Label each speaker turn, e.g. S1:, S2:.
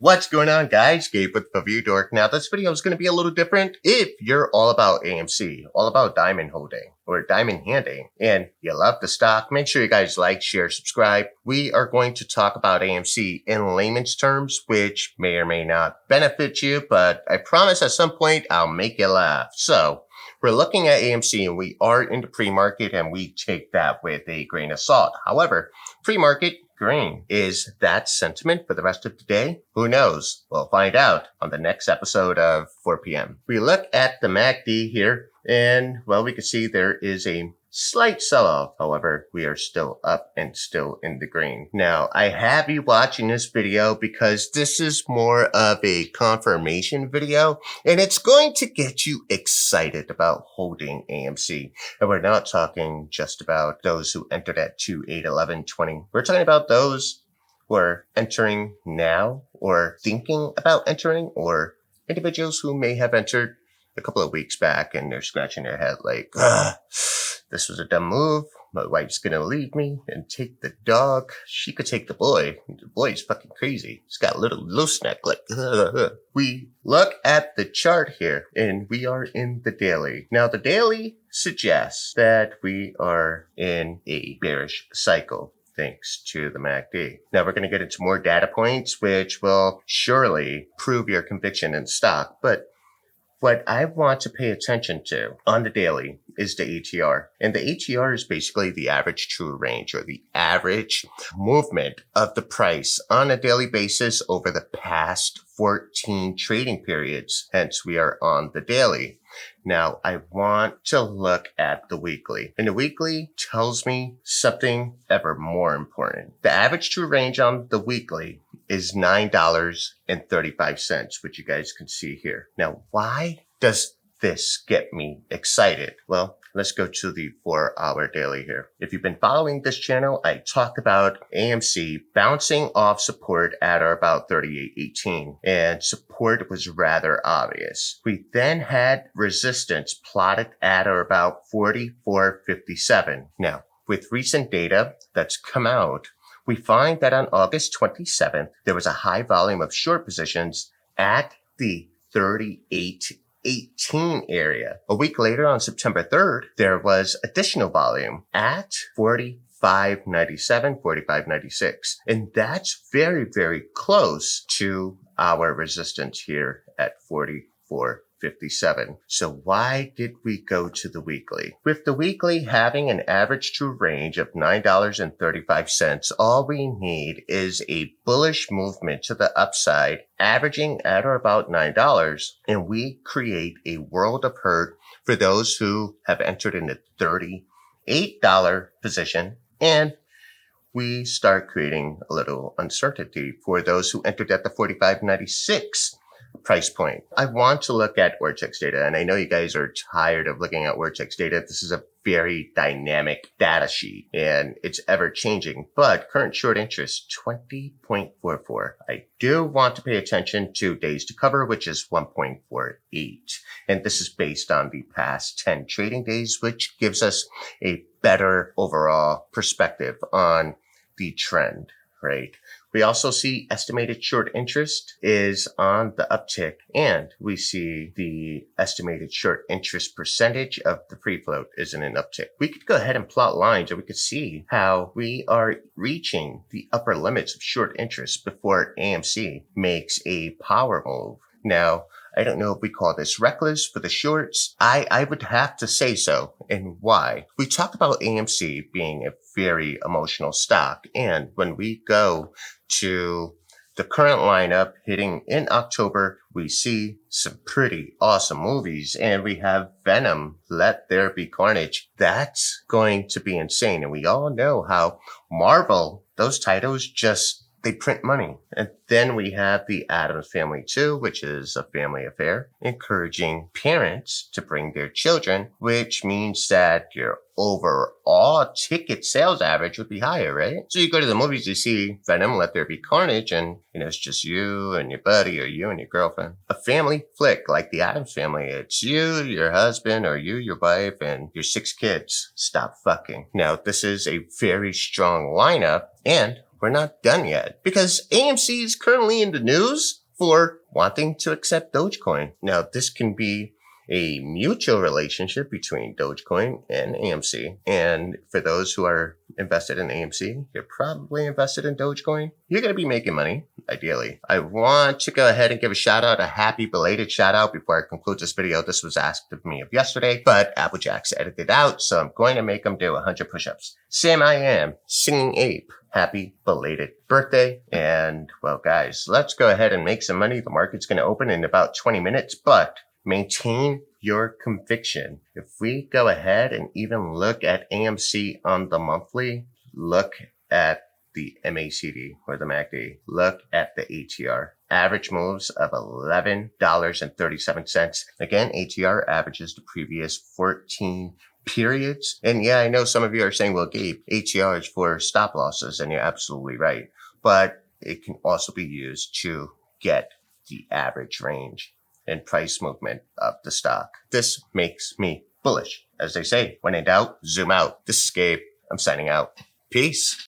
S1: What's going on, guys? Gabe with ReviewDork. Now, this video is going to be a little different if you're all about AMC, all about diamond holding or diamond handing, and you love the stock. Make sure you guys like, share, subscribe. We are going to talk about AMC in layman's terms, which may or may not benefit you, but I promise at some point I'll make you laugh. So, we're looking at AMC and we are in the pre-market and we take that with a grain of salt. However, pre-market green. Is that sentiment for the rest of the day? Who knows? We'll find out on the next episode of 4 p.m. We look at the MACD here and, well, we can see there is a slight sell-off. However, we are still up and still in the green. Now, I have you watching this video because this is more of a confirmation video and it's going to get you excited about holding AMC. And we're not talking just about those who entered at 2, 8, 11, 20. We're talking about those who are entering now or thinking about entering, or individuals who may have entered a couple of weeks back and they're scratching their head like, this was a dumb move. My wife's gonna leave me and take the dog. She could take the boy. The boy's fucking crazy. He's got a little loose neck like, We look at the chart here and we are in the daily. Now the daily suggests that we are in a bearish cycle, thanks to the MACD. Now we're going to get into more data points, which will surely prove your conviction in stock. But what I want to pay attention to on the daily is the ATR. And the ATR is basically the average true range, or the average movement of the price on a daily basis over the past 14 trading periods. Hence, we are on the daily. Now, I want to look at the weekly. And the weekly tells me something ever more important. The average true range on the weekly is $9.35, which you guys can see here. Now, why does this get me excited? Well, let's go to the 4-hour daily here. If you've been following this channel, I talked about AMC bouncing off support at or about 38.18, and support was rather obvious. We then had resistance plotted at or about 44.57. Now, with recent data that's come out, we find that on August 27th, there was a high volume of short positions at the 38.18 area. A week later, on September 3rd, there was additional volume at 45.97, 45.96. And that's very, very close to our resistance here at 44.57. So why did we go to the weekly? With the weekly having an average true range of $9.35, all we need is a bullish movement to the upside, averaging at or about $9, and we create a world of hurt for those who have entered in the $38 position, and we start creating a little uncertainty for those who entered at the 45.96 price point. I want to look at Ortex data, and I know you guys are tired of looking at Ortex data. This is a very dynamic data sheet and it's ever changing, but current short interest 20.44. I do want to pay attention to days to cover, which is 1.48. And this is based on the past 10 trading days, which gives us a better overall perspective on the trend, right? We also see estimated short interest is on the uptick, and we see the estimated short interest percentage of the free float is in an uptick. We could go ahead and plot lines and we could see how we are reaching the upper limits of short interest before AMC makes a power move. Now, I don't know if we call this reckless for the shorts. I would have to say so. And why? We talked about AMC being a very emotional stock. And when we go to the current lineup hitting in October, we see some pretty awesome movies. And we have Venom, Let There Be Carnage. That's going to be insane. And we all know how Marvel, those titles just, they print money. And then we have the Addams Family 2, which is a family affair, encouraging parents to bring their children, which means that your overall ticket sales average would be higher, right? So you go to the movies, you see Venom, Let There Be Carnage, and it's just you and your buddy, or you and your girlfriend. A family flick like the Addams Family, it's you, your husband, or you, your wife, and your 6 kids. Stop fucking. Now, this is a very strong lineup, and we're not done yet because AMC is currently in the news for wanting to accept Dogecoin. Now, this can be a mutual relationship between Dogecoin and AMC. And for those who are invested in AMC, you're probably invested in Dogecoin. You're going to be making money, ideally. I want to go ahead and give a happy belated shout out before I conclude this video. This was asked of me yesterday, but Applejack's edited out, so I'm going to make them do 100 push-ups. Sam I Am, Singing Ape, happy belated birthday. And well, guys, let's go ahead and make some money. The market's going to open in about 20 minutes, but maintain your conviction. If we go ahead and even look at AMC on the monthly, look at the MACD or the MACD, look at the ATR. Average moves of $11.37. Again, ATR averages the previous 14 periods. And yeah, I know some of you are saying, well, Gabe, ATR is for stop losses, and you're absolutely right. But it can also be used to get the average range and price movement of the stock. This makes me bullish. As they say, when in doubt, zoom out. This is Gabe. I'm signing out. Peace.